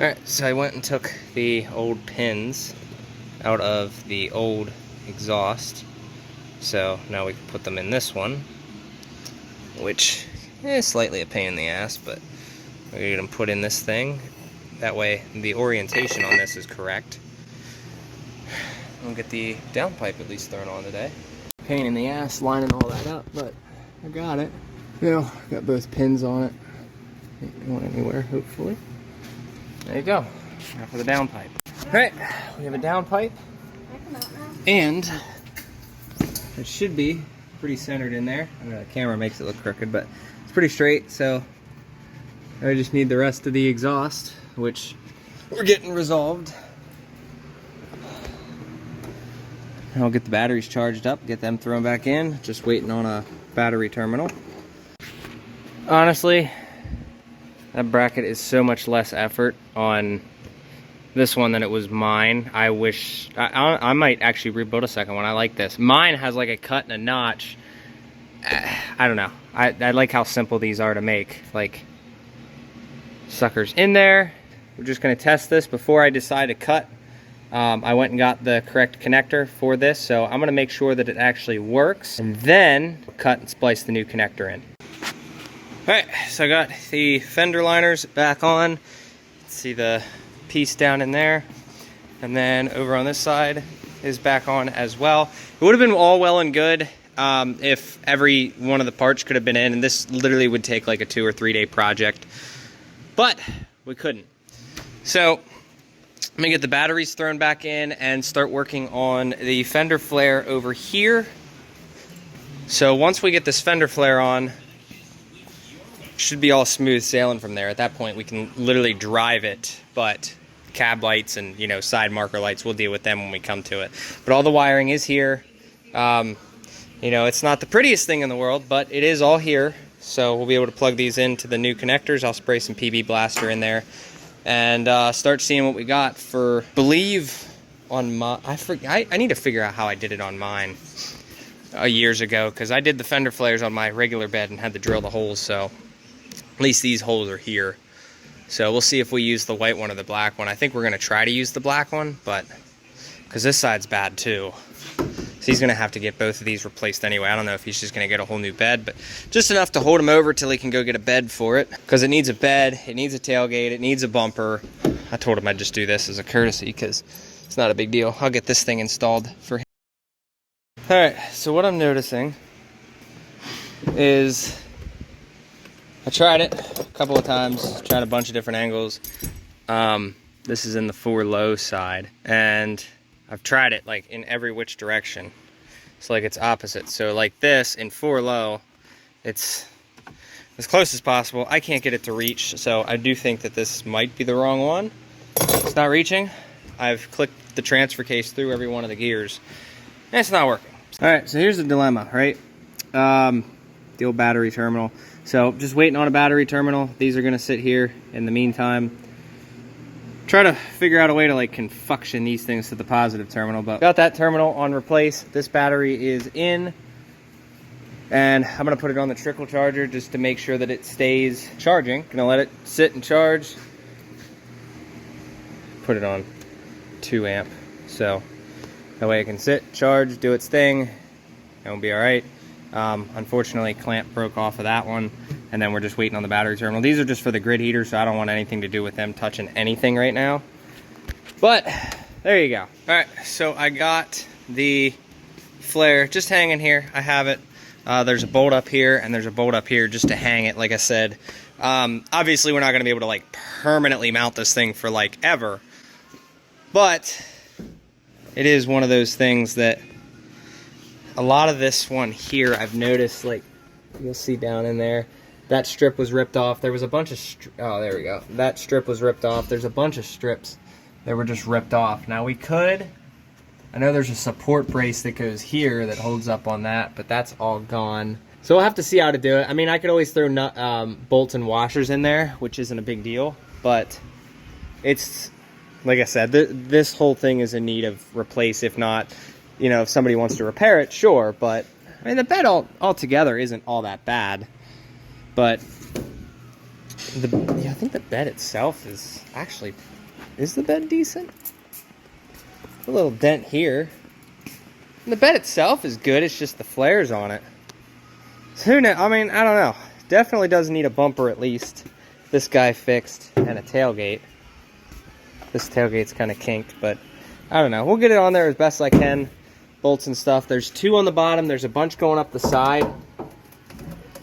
Alright, so I went and took the old pins out of the old exhaust. So now we can put them in this one, which is slightly a pain in the ass, but we're going to put in this thing. That way the orientation on this is correct. We'll get the downpipe at least thrown on today. Pain in the ass lining all that up, but I got it. You know, got both pins on it. Ain't going anywhere, hopefully. There you go. Now for the downpipe. Alright, we have a downpipe. And it should be pretty centered in there. I know the camera makes it look crooked, but it's pretty straight, so I just need the rest of the exhaust, which we're getting resolved. And I'll get the batteries charged up, get them thrown back in. Just waiting on a battery terminal. Honestly, that bracket is so much less effort on this one than it was mine. I wish, I might actually rebuild a second one. I like this. Mine has like a cut and a notch. I don't know. I like how simple these are to make. Like, suckers in there. We're just gonna test this before I decide to cut. I went and got the correct connector for this, so I'm gonna make sure that it actually works, and then cut and splice the new connector in. Alright, so I got the fender liners back on. See the piece down in there. And then over on this side is back on as well. It would have been all well and good if every one of the parts could have been in, and this literally would take like a 2 or 3 day project. But we couldn't. So I'm gonna get the batteries thrown back in and start working on the fender flare over here. So once we get this fender flare on, should be all smooth sailing from there. At that point we can literally drive it, but cab lights and, you know, side marker lights, we'll deal with them when we come to it. But all the wiring is here. You know, it's not the prettiest thing in the world, but it is all here. So we'll be able to plug these into the new connectors. I'll spray some PB Blaster in there and start seeing what we got for, believe on my, I need to figure out how I did it on mine years ago, because I did the fender flares on my regular bed and had to drill the holes, so at least these holes are here. So we'll see if we use the white one or the black one. I think we're gonna try to use the black one, but because this side's bad too. So he's gonna have to get both of these replaced anyway. I don't know if he's just gonna get a whole new bed, but just enough to hold him over till he can go get a bed for it. Because it needs a bed, it needs a tailgate, it needs a bumper. I told him I'd just do this as a courtesy because it's not a big deal. I'll get this thing installed for him. All right, so what I'm noticing is I tried it a couple of times, tried a bunch of different angles. This is in the 4 low side, and I've tried it like in every which direction. It's like it's opposite. So like this in 4 low, it's as close as possible. I can't get it to reach, so I do think that this might be the wrong one. It's not reaching. I've clicked the transfer case through every one of the gears, and it's not working. All right, so here's the dilemma, right? The old battery terminal. So just waiting on a battery terminal. These are gonna sit here in the meantime. Try to figure out a way to like confuction these things to the positive terminal, but got that terminal on replace. This battery is in, and I'm gonna put it on the trickle charger just to make sure that it stays charging. Gonna let it sit and charge. Put it on 2 amp, so that way it can sit, charge, do its thing, and we'll be all right. Unfortunately, clamp broke off of that one, and then we're just waiting on the battery terminal. These are just for the grid heater, so I don't want anything to do with them touching anything right now. But there you go. All right, so I got the flare just hanging here. I have it. There's a bolt up here, and there's a bolt up here just to hang it, like I said. Obviously, we're not going to be able to like permanently mount this thing for like ever, but it is one of those things that a lot of this one here, I've noticed, like, you'll see down in there, that strip was ripped off. There was a bunch of, oh, there we go. That strip was ripped off. There's a bunch of strips that were just ripped off. Now we could, I know there's a support brace that goes here that holds up on that, but that's all gone. So we'll have to see how to do it. I mean, I could always throw bolts and washers in there, which isn't a big deal, but it's, like I said, this whole thing is in need of replace, if not, you know, if somebody wants to repair it, sure, but I mean, the bed altogether isn't all that bad. But I think the bed itself is actually, is the bed decent? A little dent here. And the bed itself is good, it's just the flares on it. So who knows? I mean, I don't know. Definitely does need a bumper at least. This guy fixed, and a tailgate. This tailgate's kind of kinked, but I don't know. We'll get it on there as best I can. Bolts and stuff. There's 2 on the bottom. There's a bunch going up the side.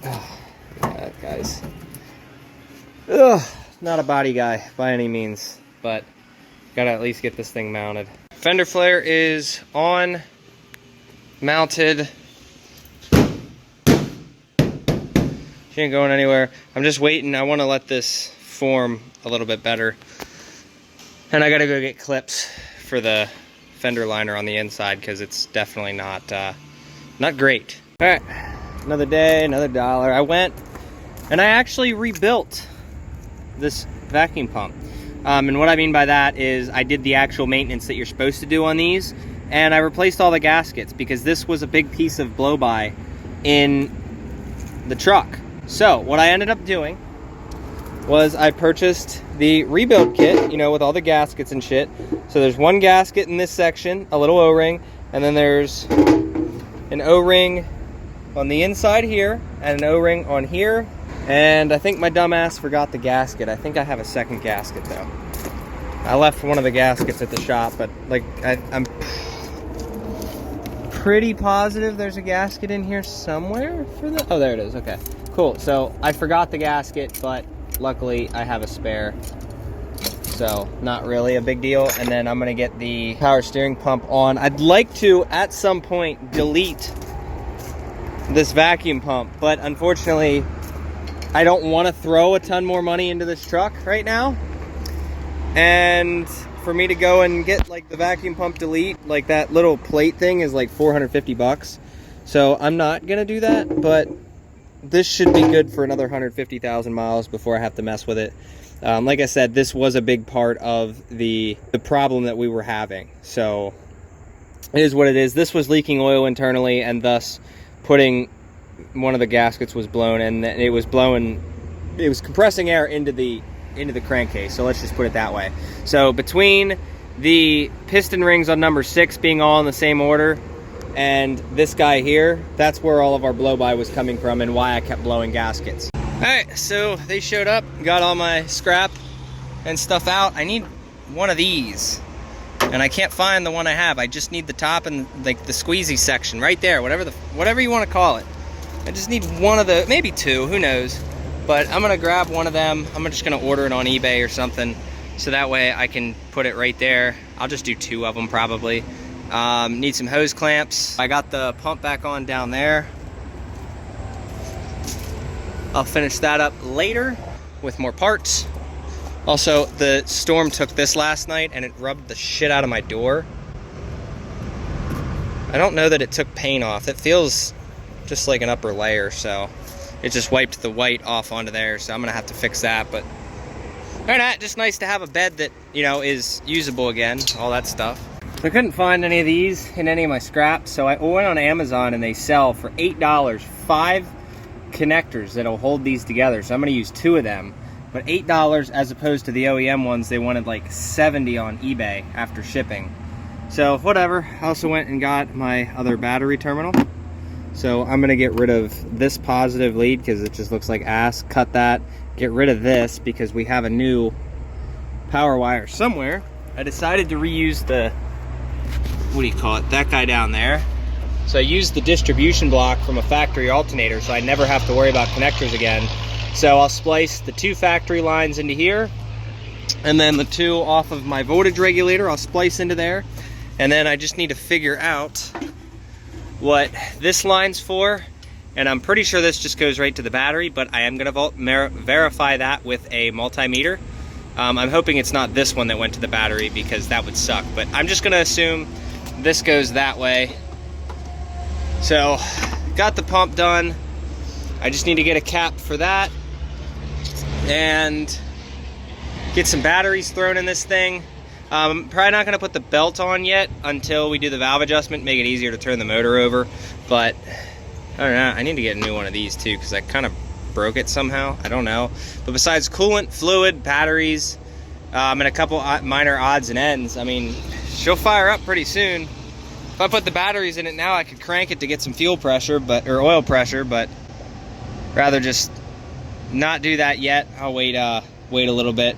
Yeah, guys. Ugh, not a body guy by any means, but gotta at least get this thing mounted. Fender flare is on, mounted. She ain't going anywhere. I'm just waiting. I want to let this form a little bit better. And I gotta go get clips for the fender liner on the inside because it's definitely not great. All right, another day, another dollar. I went and I actually rebuilt this vacuum pump. And what I mean by that is I did the actual maintenance that you're supposed to do on these, and I replaced all the gaskets because this was a big piece of blow-by in the truck. So what I ended up doing was I purchased the rebuild kit, you know, with all the gaskets and shit. So there's one gasket in this section, a little O-ring, and then there's an O-ring on the inside here and an O-ring on here. And I think my dumbass forgot the gasket. I think I have a second gasket though. I left one of the gaskets at the shop, but like I'm pretty positive there's a gasket in here somewhere for the, oh, there it is, okay. Cool, so I forgot the gasket, but luckily I have a spare. So not really a big deal. And then I'm gonna get the power steering pump on. I'd like to, at some point, delete this vacuum pump, but unfortunately, I don't want to throw a ton more money into this truck right now. And for me to go and get like the vacuum pump delete, like that little plate thing is like 450 bucks. So I'm not gonna do that, but this should be good for another 150,000 miles before I have to mess with it. Like I said, this was a big part of the problem that we were having. So it is what it is. This was leaking oil internally, and thus putting one of the gaskets was blown, and it was compressing air into the crankcase. So let's just put it that way. So between the piston rings on number 6 being all in the same order and this guy here, that's where all of our blow-by was coming from and why I kept blowing gaskets. Alright, so they showed up, got all my scrap and stuff out. I need one of these, and I can't find the one I have. I just need the top and like the squeezy section right there, whatever you want to call it. I just need one of the, maybe 2, who knows. But I'm gonna grab one of them. I'm just gonna order it on eBay or something, so that way I can put it right there. I'll just do 2 of them probably. Need some hose clamps. I got the pump back on down there. I'll finish that up later with more parts. Also, the storm took this last night and it rubbed the shit out of my door. I don't know that it took paint off. It feels just like an upper layer, so it just wiped the white off onto there, so I'm gonna have to fix that. But other than that, just nice to have a bed that, you know, is usable again, all that stuff. I couldn't find any of these in any of my scraps, so I went on Amazon and they sell for $8 5 connectors that'll hold these together. So I'm gonna use 2 of them, but $8 as opposed to the OEM ones. They wanted like 70 on eBay after shipping. So whatever. I also went and got my other battery terminal. So I'm gonna get rid of this positive lead because it just looks like ass. Cut that, get rid of this because we have a new power wire somewhere. I decided to reuse the, what do you call it, that guy down there. So I used the distribution block from a factory alternator so I never have to worry about connectors again. So I'll splice the 2 factory lines into here, and then the 2 off of my voltage regulator I'll splice into there. And then I just need to figure out what this line's for, and I'm pretty sure this just goes right to the battery, but I am going to verify that with a multimeter. I'm hoping it's not this one that went to the battery because that would suck, but I'm just going to assume this goes that way. So got the pump done. I just need to get a cap for that and get some batteries thrown in this thing. Probably not going to put the belt on yet until we do the valve adjustment, make it easier to turn the motor over. But I don't know, I need to get a new one of these too because I kind of broke it somehow. I don't know. But besides coolant, fluid, batteries, and a couple minor odds and ends, I mean, she'll fire up pretty soon. If I put the batteries in it now, I could crank it to get some fuel pressure, or oil pressure, but rather just not do that yet. I'll wait a little bit.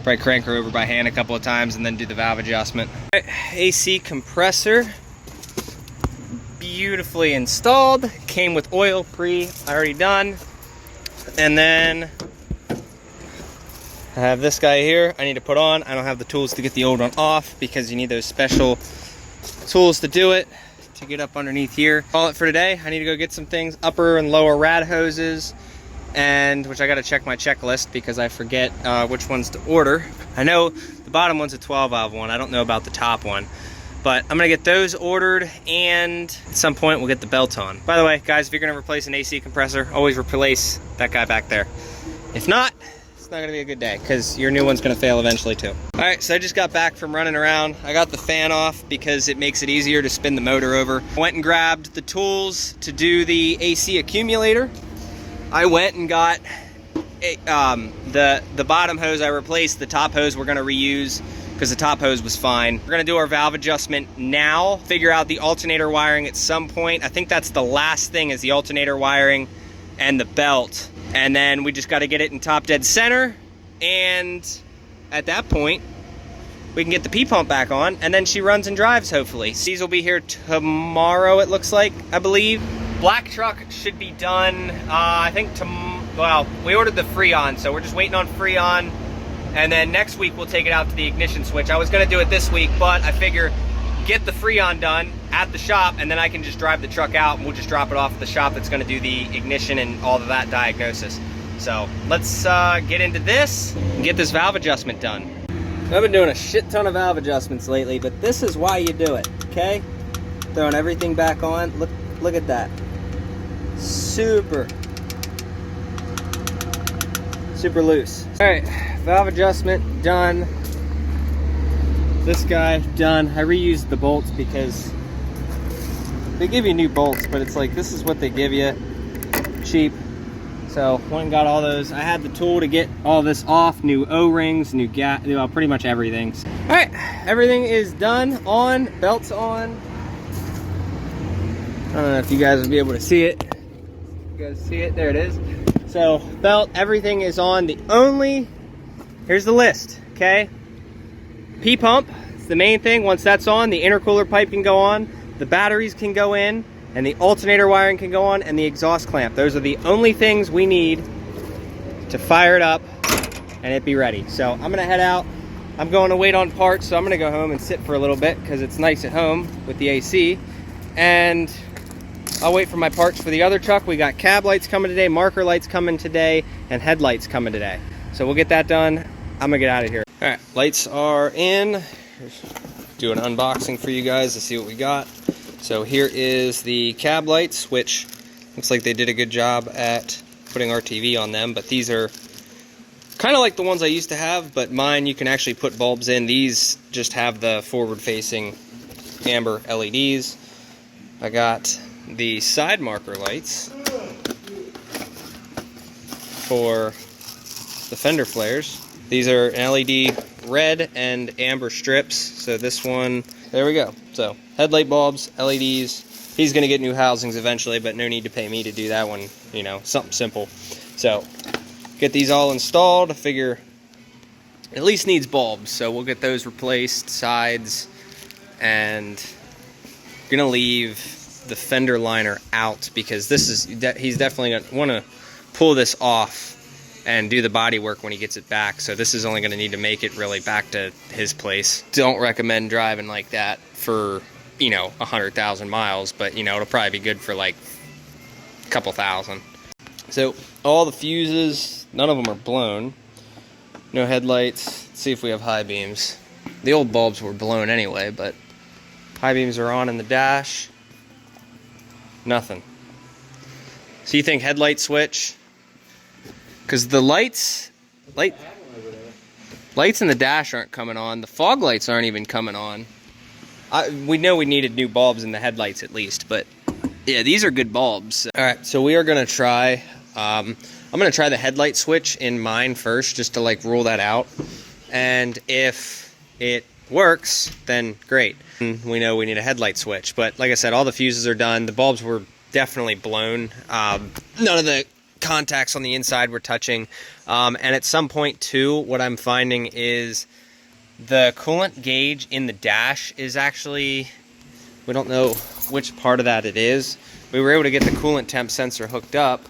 Probably crank her over by hand a couple of times and then do the valve adjustment. Right, AC compressor, beautifully installed. Came with oil already done. And then I have this guy here I need to put on. I don't have the tools to get the old one off because you need those special tools to do it, to get up underneath here. Call it for today. I need to go get some things, upper and lower rad hoses, and which I got to check my checklist because I forget which ones to order. I know the bottom one's a 12 valve one. I don't know about the top one, but I'm gonna get those ordered, and at some point we'll get the belt on. By the way, guys, if you're gonna replace an AC compressor, always replace that guy back there. If not, it's not gonna be a good day because your new one's gonna fail eventually too. All right, so I just got back from running around. I got the fan off because it makes it easier to spin the motor over. Went and grabbed the tools to do the AC accumulator. I went and got the bottom hose I replaced. The top hose we're gonna reuse because the top hose was fine. We're gonna do our valve adjustment now, figure out the alternator wiring at some point. I think that's the last thing, is the alternator wiring and the belt. And then we just gotta get it in top dead center. And at that point, we can get the P-pump back on, and then she runs and drives, hopefully. These will be here tomorrow, it looks like, I believe. Black truck should be done, I think, well, we ordered the Freon, so we're just waiting on Freon. And then next week, we'll take it out to the ignition switch. I was gonna do it this week, but I figure get the Freon done at the shop, and then I can just drive the truck out, and we'll just drop it off at the shop that's gonna do the ignition and all of that diagnosis. So let's get into this and get this valve adjustment done. I've been doing a shit ton of valve adjustments lately, but this is why you do it, okay? Throwing everything back on. Look at that. Super loose. All right, valve adjustment done. This guy done. I reused the bolts because they give you new bolts, but it's like, this is what they give you, cheap. So went and got all those. I had the tool to get all this off, new O-rings, new pretty much everything. All right, everything is done, on, belts on. I don't know if you guys will be able to see it. You guys see it? There it is. So belt, everything is on. Here's the list, okay? P-pump, it's the main thing. Once that's on, the intercooler pipe can go on, the batteries can go in, and the alternator wiring can go on, and the exhaust clamp. Those are the only things we need to fire it up and it be ready. So I'm gonna head out. I'm going to wait on parts, so I'm gonna go home and sit for a little bit because it's nice at home with the AC. And I'll wait for my parts for the other truck. We got cab lights coming today, marker lights coming today, and headlights coming today. So we'll get that done. I'm gonna get out of here. All right, lights are in. Do an unboxing for you guys to see what we got. So here is the cab lights, which looks like they did a good job at putting RTV on them, but these are kind of like the ones I used to have, but mine you can actually put bulbs in. These just have the forward-facing amber LEDs. I got the side marker lights for the fender flares. These are an LED red and amber strips. So this one, there we go. So headlight bulbs, LEDs. He's gonna get new housings eventually, but no need to pay me to do that one, you know, something simple. So get these all installed. I figure it at least needs bulbs, so we'll get those replaced, sides, and gonna leave the fender liner out because this is, he's definitely gonna want to pull this off and do the body work when he gets it back. So this is only going to need to make it really back to his place. Don't recommend driving like that for, you know, 100,000 miles, but you know, it'll probably be good for like a couple thousand. So all the fuses, none of them are blown. No headlights. Let's see if we have high beams. The old bulbs were blown anyway, but high beams are on in the dash. Nothing. So you think headlight switch? Because the lights in the dash aren't coming on. The fog lights aren't even coming on. We know we needed new bulbs in the headlights at least, but yeah, these are good bulbs. All right, so we are gonna try I'm gonna try the headlight switch in mine first, just to like rule that out. And if it works, then great. We know we need a headlight switch. But like I said, all the fuses are done. The bulbs were definitely blown. None of the contacts on the inside were touching. And at some point too, what I'm finding is the coolant gauge in the dash is actually, we don't know which part of that it is. We were able to get the coolant temp sensor hooked up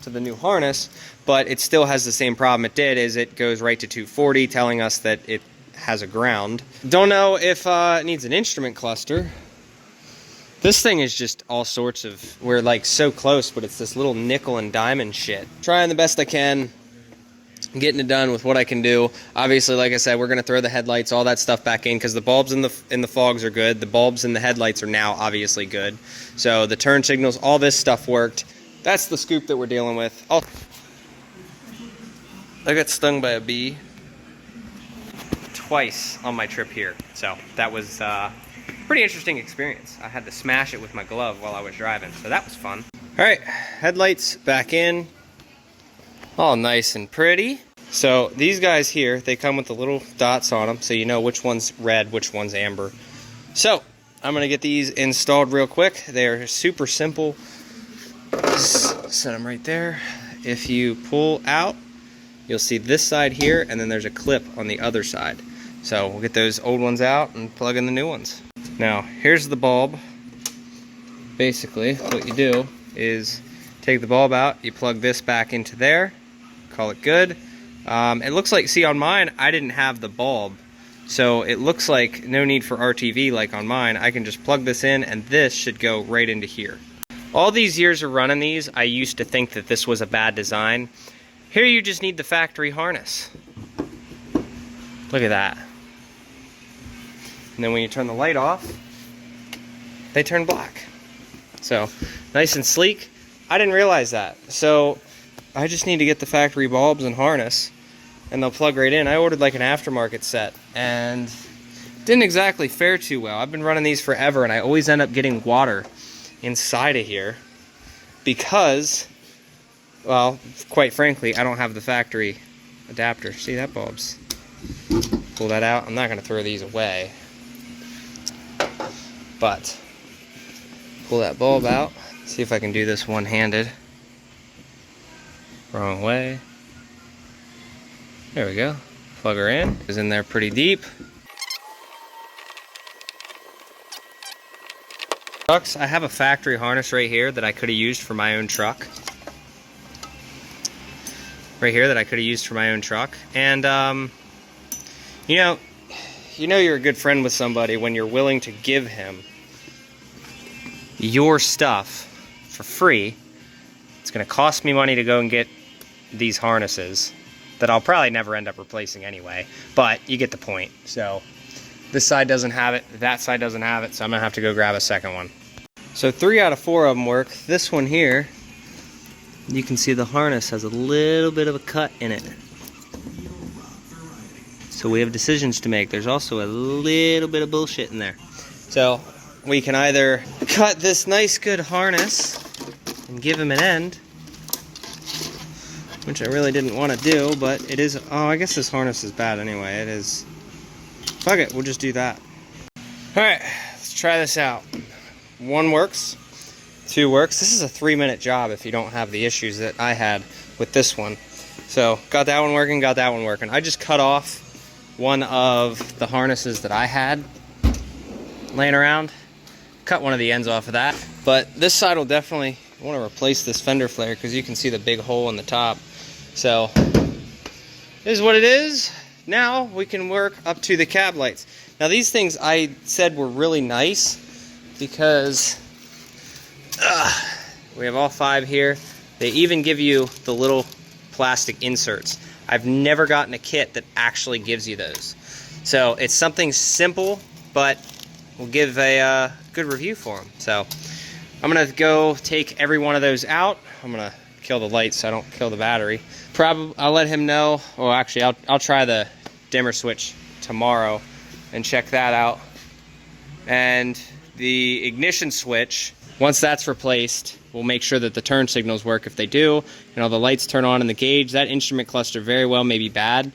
to the new harness, but it still has the same problem it did, is it goes right to 240, telling us that it has a ground. Don't know if it needs an instrument cluster. This thing is just all sorts of, we're like so close, but it's this little nickel and diamond shit. Trying the best I can, getting it done with what I can do. Obviously, like I said, we're gonna throw the headlights, all that stuff back in, because the bulbs in the fogs are good. The bulbs in the headlights are now obviously good. So the turn signals, all this stuff worked. That's the scoop that we're dealing with. Oh, I got stung by a bee twice on my trip here. So that was pretty interesting experience. I had to smash it with my glove while I was driving, so that was fun. All right, headlights back in, all nice and pretty. So these guys here, they come with the little dots on them, so you know which one's red, which one's amber. So I'm gonna get these installed real quick. They're super simple. Just set them right there. If you pull out, you'll see this side here, and then there's a clip on the other side. So we'll get those old ones out and plug in the new ones. Now, here's the bulb. Basically, what you do is take the bulb out, you plug this back into there, call it good. It looks like, see on mine, I didn't have the bulb. So it looks like no need for RTV like on mine. I can just plug this in and this should go right into here. All these years of running these, I used to think that this was a bad design. Here you just need the factory harness. Look at that. And then when you turn the light off, they turn black. So, nice and sleek. I didn't realize that. So, I just need to get the factory bulbs and harness, and they'll plug right in. I ordered like an aftermarket set, and didn't exactly fare too well. I've been running these forever, and I always end up getting water inside of here because, well, quite frankly, I don't have the factory adapter. See, that bulb's, pull that out. I'm not going to throw these away, but pull that bulb out. See if I can do this one-handed. Wrong way. There we go. Plug her in. Is in there pretty deep. Trucks, I have a factory harness right here that I could have used for my own truck. Right here that I could have used for my own truck. And you know you're a good friend with somebody when you're willing to give him your stuff for free. It's going to cost me money to go and get these harnesses that I'll probably never end up replacing anyway, but you get the point. So this side doesn't have it, that side doesn't have it, so I'm going to have to go grab a second one. So 3 out of 4 of them work. This one here, you can see the harness has a little bit of a cut in it. So we have decisions to make. There's also a little bit of bullshit in there. So we can either cut this nice good harness and give him an end, which I really didn't want to do, but it is, oh, I guess this harness is bad anyway. It is, fuck it, we'll just do that. Alright, let's try this out. 1 works, 2 works. This is a 3-minute job if you don't have the issues that I had with this one. So, got that one working, got that one working. I just cut off one of the harnesses that I had laying around. Cut one of the ends off of that. But this side will definitely want to replace this fender flare because you can see the big hole in the top. So, this is what it is. Now we can work up to the cab lights. Now these things I said were really nice because we have all 5 here. They even give you the little plastic inserts. I've never gotten a kit that actually gives you those. So it's something simple, but we'll give a good review for them. So I'm gonna go take every one of those out. I'm gonna kill the lights so I don't kill the battery. Probably I'll let him know, or actually I'll try the dimmer switch tomorrow and check that out. And the ignition switch, once that's replaced, will make sure that the turn signals work. If they do, and all the lights turn on in the gauge, that instrument cluster very well may be bad,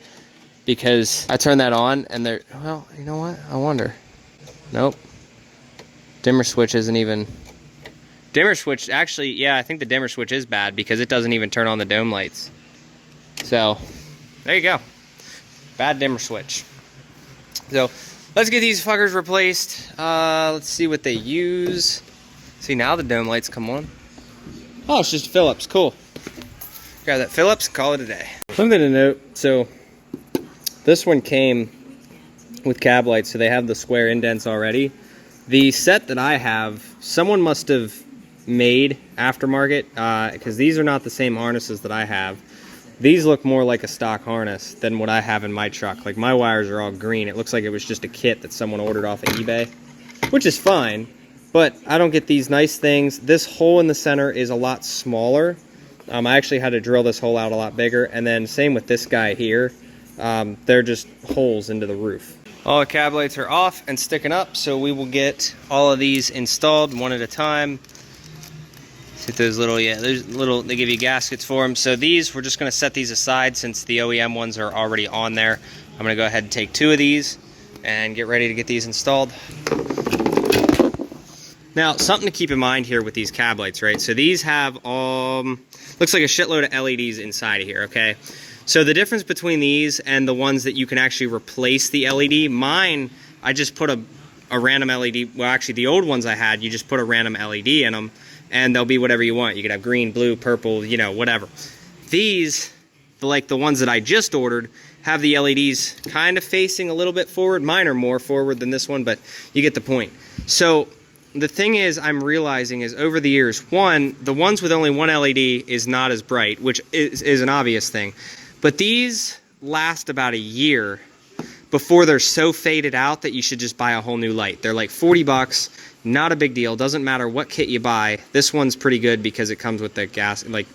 because I turn that on and they're, well, you know what? I wonder. Nope. Dimmer switch isn't even... Dimmer switch, actually, yeah, I think the dimmer switch is bad because it doesn't even turn on the dome lights. So, there you go. Bad dimmer switch. So, let's get these fuckers replaced. Let's see what they use. See, now the dome lights come on. Oh, it's just Phillips. Cool. Grab that Phillips and call it a day. Something to note. So, this one came with cab lights, so they have the square indents already. The set that I have, someone must have made aftermarket, because these are not the same harnesses that I have. These look more like a stock harness than what I have in my truck. Like, my wires are all green. It looks like it was just a kit that someone ordered off of eBay, which is fine, but I don't get these nice things. This hole in the center is a lot smaller. I actually had to drill this hole out a lot bigger, and then same with this guy here. They're just holes into the roof. All the cab lights are off and sticking up, so we will get all of these installed one at a time. See those little, yeah, there's little, they give you gaskets for them. So these, we're just going to set these aside since the OEM ones are already on there. I'm going to go ahead and take 2 of these and get ready to get these installed. Now, something to keep in mind here with these cab lights, right? So these have, looks like a shitload of LEDs inside of here, okay? So the difference between these and the ones that you can actually replace the LED, mine, I just put a random LED, well actually the old ones I had, you just put a random LED in them and they'll be whatever you want. You could have green, blue, purple, you know, whatever. These, like the ones that I just ordered, have the LEDs kind of facing a little bit forward. Mine are more forward than this one, but you get the point. So the thing is, I'm realizing is over the years, one, the ones with only one LED is not as bright, which is an obvious thing. But these last about a year before they're so faded out that you should just buy a whole new light. They're like 40 bucks, not a big deal. Doesn't matter what kit you buy. This one's pretty good because it comes with the gas, like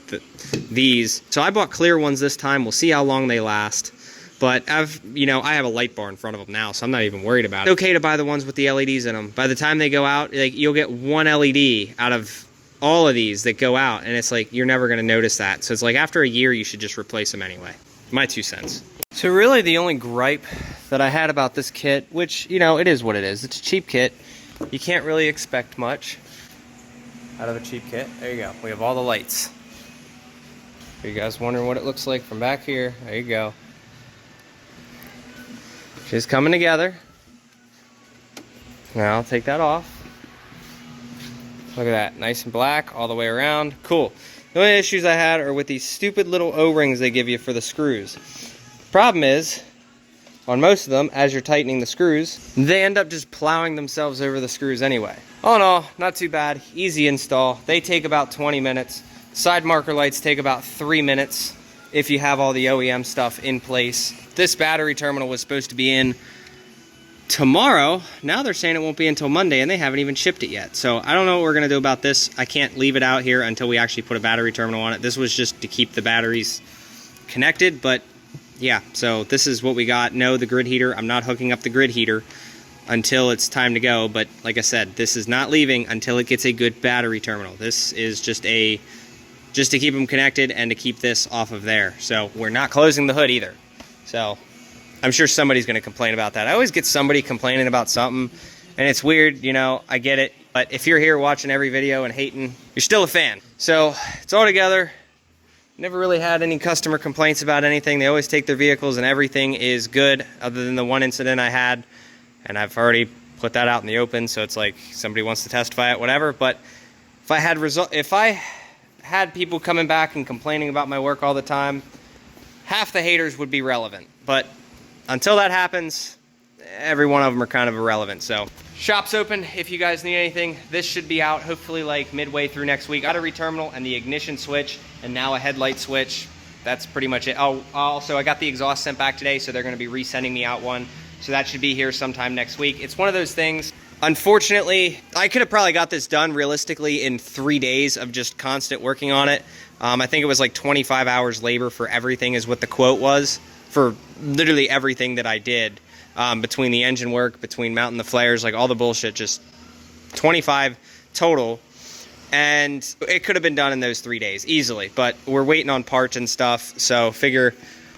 these. So I bought clear ones this time. We'll see how long they last. But you know, I have a light bar in front of them now, so I'm not even worried about it. It's okay to buy the ones with the LEDs in them. By the time they go out, like, you'll get one LED out of all of these that go out, and it's like you're never going to notice that. So it's like after a year, you should just replace them anyway. My 2 cents. So really the only gripe that I had about this kit, which, you know, it is what it is. It's a cheap kit. You can't really expect much out of a cheap kit. There you go. We have all the lights. Are you guys wondering what it looks like from back here? There you go. She's coming together. Now I'll take that off. Look at that. Nice and black all the way around. Cool. The only issues I had are with these stupid little O-rings they give you for the screws. Problem is, on most of them, as you're tightening the screws, they end up just plowing themselves over the screws anyway. All in all, not too bad. Easy install. They take about 20 minutes. Side marker lights take about 3 minutes if you have all the OEM stuff in place. This battery terminal was supposed to be in tomorrow. Now they're saying it won't be until Monday, and they haven't even shipped it yet. So I don't know what we're gonna do about this. I can't leave it out here until we actually put a battery terminal on it. This was just to keep the batteries connected, but yeah, so this is what we got. No, the grid heater, I'm not hooking up the grid heater until it's time to go, but like I said, this is not leaving until it gets a good battery terminal. This is just to keep them connected and to keep this off of there. So we're not closing the hood either. So I'm sure somebody's going to complain about that. I always get somebody complaining about something, and it's weird, you know, I get it. But if you're here watching every video and hating, you're still a fan. So it's all together. Never really had any customer complaints about anything. They always take their vehicles and everything is good, other than the one incident I had. And I've already put that out in the open, so it's like somebody wants to testify it, whatever. But if I had people coming back and complaining about my work all the time, half the haters would be relevant. But until that happens, every one of them are kind of irrelevant. So shop's open if you guys need anything. This should be out hopefully like midway through next week. Battery terminal and the ignition switch, and now a headlight switch. That's pretty much it. Oh, also I got the exhaust sent back today, so they're going to be resending me out one. So that should be here sometime next week. It's one of those things. Unfortunately, I could have probably got this done realistically in 3 days of just constant working on it. I think it was like 25 hours labor for everything is what the quote was, for literally everything that I did, between the engine work, between mounting the flares, like all the bullshit, just 25 total. And it could have been done in those 3 days easily, but we're waiting on parts and stuff. So figure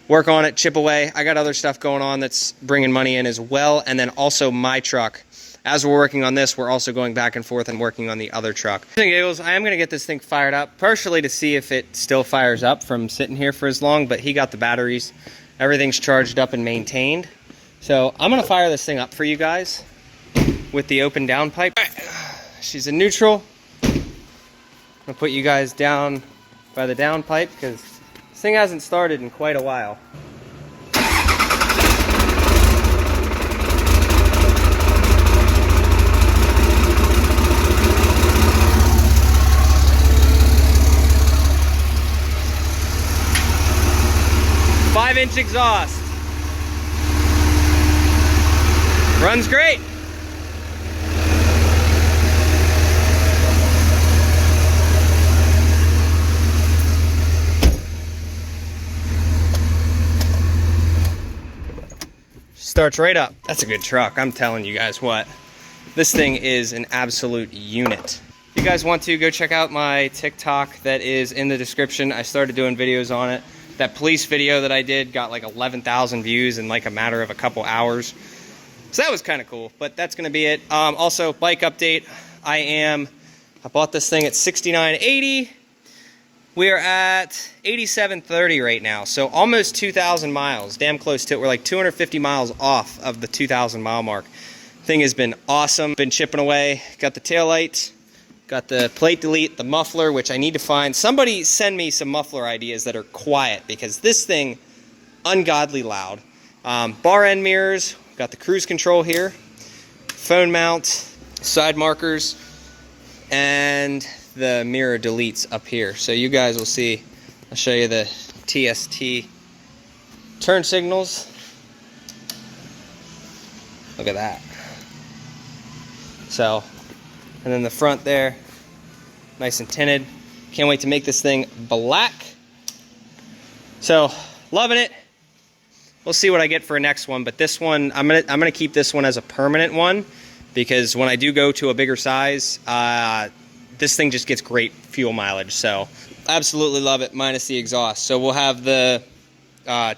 work on it, chip away. I got other stuff going on that's bringing money in as well. And then also my truck. As we're working on this, we're also going back and forth and working on the other truck. I am going to get this thing fired up, partially to see if it still fires up from sitting here for as long, but he got the batteries. Everything's charged up and maintained. So I'm going to fire this thing up for you guys with the open downpipe. All right. She's in neutral. I'm gonna put you guys down by the downpipe because this thing hasn't started in quite a while. Five-inch exhaust. Runs great. Starts right up. That's a good truck. I'm telling you guys what. This thing is an absolute unit. If you guys want to, go check out my TikTok that is in the description. I started doing videos on it. That police video that I did got like 11,000 views in like a matter of a couple hours. So that was kind of cool, but that's going to be it. Also, bike update. I bought this thing at $69.80. We're at 87.30 right now, so almost 2,000 miles. Damn close to it. We're like 250 miles off of the 2,000 mile mark. Thing has been awesome. Been chipping away. Got the taillight, got the plate delete, the muffler, which I need to find. Somebody send me some muffler ideas that are quiet because this thing, ungodly loud. Bar end mirrors. Got the cruise control here. Phone mount, side markers, and the mirror deletes up here. So you guys will see, I'll show you the TST turn signals. Look at that. So, and then the front there, nice and tinted. Can't wait to make this thing black. So, loving it. We'll see what I get for a next one, but this one, I'm gonna keep this one as a permanent one because when I do go to a bigger size, this thing just gets great fuel mileage, so absolutely love it, minus the exhaust. So we'll have the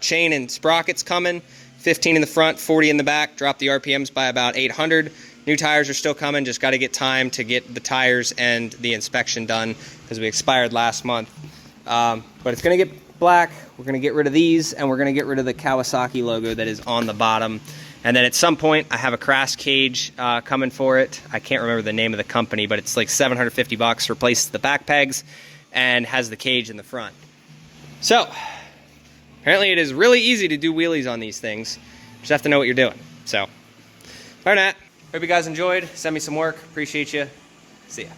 chain and sprockets coming, 15 in the front, 40 in the back, drop the RPMs by about 800. New tires are still coming, just got to get time to get the tires and the inspection done because we expired last month. But it's going to get black, we're going to get rid of these, and we're going to get rid of the Kawasaki logo that is on the bottom. And then at some point, I have a crash cage coming for it. I can't remember the name of the company, but it's like $750, replaces the back pegs, and has the cage in the front. So, apparently it is really easy to do wheelies on these things. You just have to know what you're doing. So, other than that, hope you guys enjoyed. Send me some work. Appreciate you. See ya.